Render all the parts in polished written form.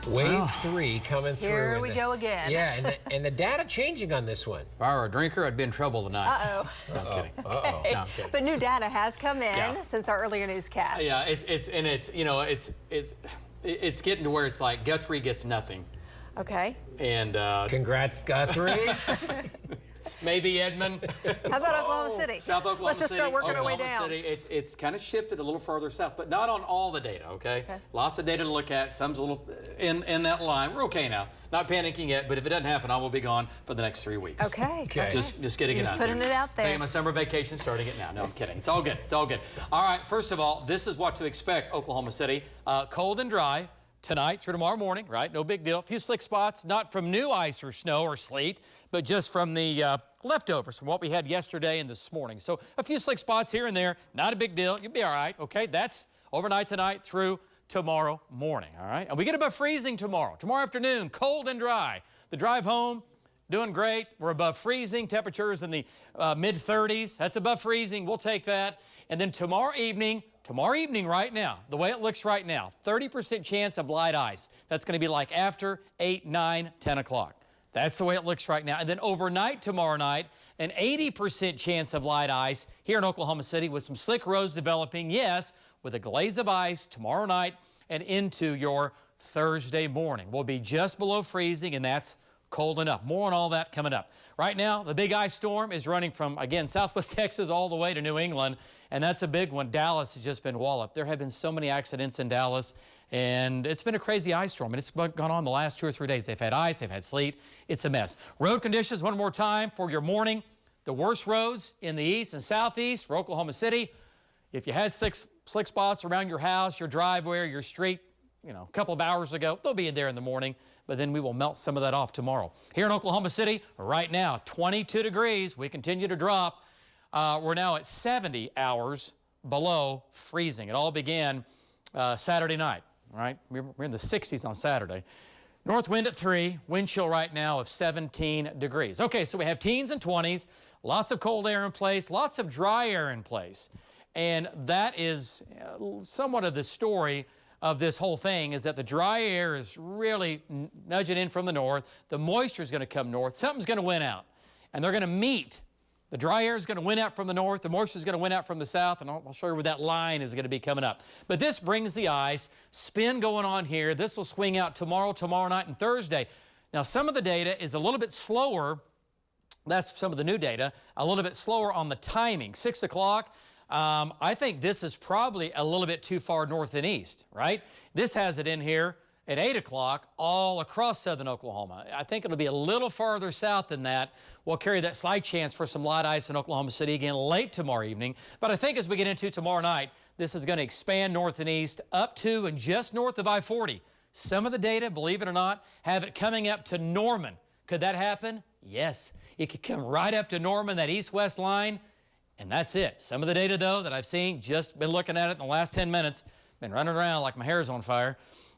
Wave 3 coming through. Here we go again. Yeah, and the data changing on this one. If I were a drinker, I'd be in trouble tonight. Uh-oh. No, I'm kidding. Okay. No, I'm kidding. But new data has come in since our earlier newscast. Yeah, it's getting to where it's like Guthrie gets nothing. Okay. And Congrats, Guthrie. maybe Edmond. How about Oklahoma City? South Oklahoma City. Let's just start working our way Oklahoma down. City, it's kind of shifted a little farther south, but not on all the data, okay? Lots of data to look at. Some's a little in that line. We're okay now. Not panicking yet, but if it doesn't happen, I will be gone for the next 3 weeks. Okay. Just getting it out putting there. it out there. Taking my summer vacation, starting it now. No, I'm kidding. It's all good. It's all good. All right, first of all, this is what to expect, Oklahoma City. Cold and dry tonight through tomorrow morning, right? No big deal. A few slick spots, not from new ice or snow or sleet, but just from the leftovers from what we had yesterday and this morning. So a few slick spots here and there, not a big deal. You'll be all right, okay? That's overnight tonight through tomorrow morning, all right? And we get above freezing tomorrow. Tomorrow afternoon, cold and dry. The drive home, doing great. We're above freezing. Temperatures in the mid-30s. That's above freezing. We'll take that. And then tomorrow evening right now, the way it looks right now, 30% chance of light ice. That's going to be like after 8, 9, 10 o'clock. That's the way it looks right now. And then overnight tomorrow night, an 80% chance of light ice here in Oklahoma City with some slick roads developing, yes, with a glaze of ice tomorrow night and into your Thursday morning. We'll be just below freezing, and that's cold enough. More on all that coming up. Right now, the big ice storm is running from, again, southwest Texas all the way to New England, and that's a big one. Dallas has just been walloped. There have been so many accidents in Dallas, and it's been a crazy ice storm, and it's gone on the last 2 or 3 days. They've had ice, they've had sleet. It's a mess. Road conditions, one more time for your morning. The worst roads in the east and southeast for Oklahoma City. If you had slick spots around your house, your driveway, or your street, a couple of hours ago, they'll be in there in the morning, but then we will melt some of that off tomorrow. Here in Oklahoma City, right now, 22 degrees. We continue to drop. We're now at 70 hours below freezing. It all began Saturday night, right? We're in the 60s on Saturday. North wind at 3, wind chill right now of 17 degrees. Okay, so we have teens and 20s, lots of cold air in place, lots of dry air in place. And that is somewhat of the story of this whole thing, is that the dry air is really nudging in from the north. The moisture is going to come north. Something's going to win out, and they're going to meet. The dry air is going to win out from the north. The moisture is going to win out from the south, and I'll show you where that line is going to be coming up. But this brings the ice. Spin going on here. This will swing out tomorrow night, and Thursday. Now, some of the data is a little bit slower. That's some of the new data. A little bit slower on the timing. 6 o'clock. I think this is probably a little bit too far north and east, right? This has it in here at 8 o'clock all across southern Oklahoma. I think it'll be a little farther south than that. We'll carry that slight chance for some light ice in Oklahoma City again late tomorrow evening. But I think as we get into tomorrow night, this is going to expand north and east up to and just north of I-40. Some of the data, believe it or not, have it coming up to Norman. Could that happen? Yes. It could come right up to Norman, that east-west line. And that's it. Some of the data, though, that I've seen, just been looking at it in the last 10 minutes, been running around like my hair's on fire,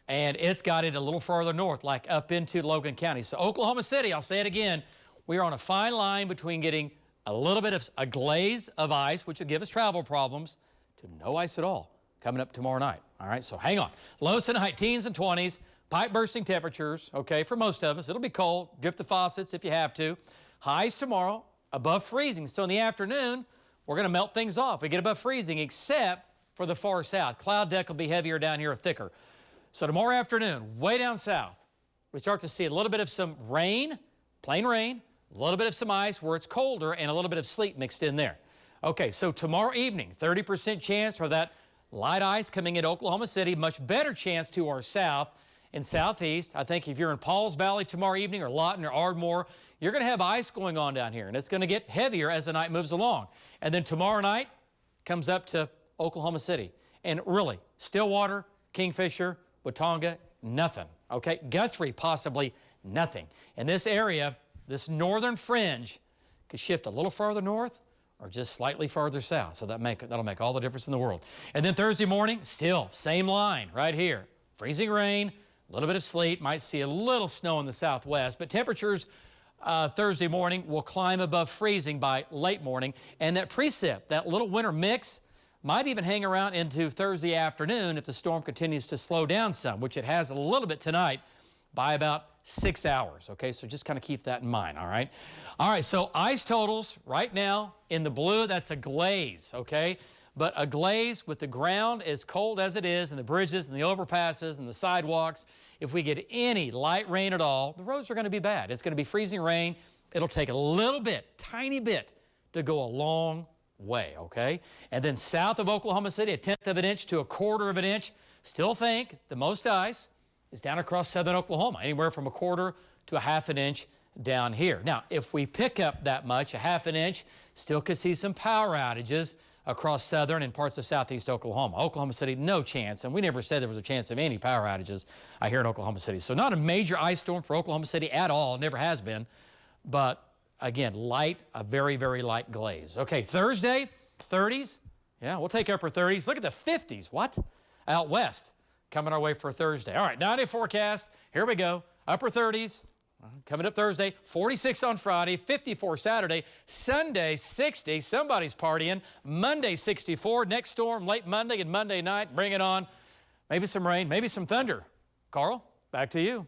and it's got it a little farther north, like up into Logan County. So Oklahoma City, I'll say it again, we are on a fine line between getting a little bit of a glaze of ice, which will give us travel problems, to no ice at all coming up tomorrow night. All right, so hang on. Lows tonight, teens and 20s, pipe bursting temperatures, okay, for most of us. It'll be cold. Drip the faucets if you have to. Highs tomorrow, above freezing. So in the afternoon, we're going to melt things off. We get above freezing, except for the far south. Cloud deck will be heavier down here, thicker. So tomorrow afternoon, way down south, we start to see a little bit of some rain, plain rain, a little bit of some ice where it's colder, and a little bit of sleet mixed in there. Okay, so tomorrow evening, 30% chance for that light ice coming into Oklahoma City. Much better chance to our south and southeast. I think if you're in Pauls Valley tomorrow evening, or Lawton or Ardmore, you're going to have ice going on down here, and it's going to get heavier as the night moves along. And then tomorrow night comes up to Oklahoma City. And really, Stillwater, Kingfisher, Watonga, nothing. Okay, Guthrie, possibly nothing. And this area, this northern fringe, could shift a little farther north or just slightly farther south. So that'll make all the difference in the world. And then Thursday morning, still same line right here. Freezing rain, a little bit of sleet, might see a little snow in the southwest, but temperatures Thursday morning will climb above freezing by late morning. And that precip, that little winter mix, might even hang around into Thursday afternoon if the storm continues to slow down some, which it has a little bit tonight by about 6 hours, okay? So just kind of keep that in mind, all right? All right, so ice totals right now in the blue, that's a glaze, okay? But a glaze with the ground as cold as it is and the bridges and the overpasses and the sidewalks, if we get any light rain at all, the roads are going to be bad. It's going to be freezing rain. It'll take a little bit, tiny bit, to go a long way, okay? And then south of Oklahoma City, 1/10 of an inch to 1/4 of an inch. Still think the most ice is down across southern Oklahoma, anywhere from 1/4 to 1/2 an inch down here. Now, if we pick up that much, 1/2 an inch, still could see some power outages across southern and parts of southeast Oklahoma. Oklahoma City, no chance, and we never said there was a chance of any power outages here in Oklahoma City. So not a major ice storm for Oklahoma City at all, never has been, but again, light, a very, very light glaze. Okay, Thursday, 30s. Yeah, we'll take upper 30s. Look at the 50s. What? Out west, coming our way for Thursday. All right, 9-day forecast. Here we go. Upper 30s. Coming up Thursday, 46 on Friday, 54 Saturday, Sunday 60, somebody's partying, Monday 64, next storm late Monday and Monday night, bring it on. Maybe some rain, maybe some thunder. Carl, back to you.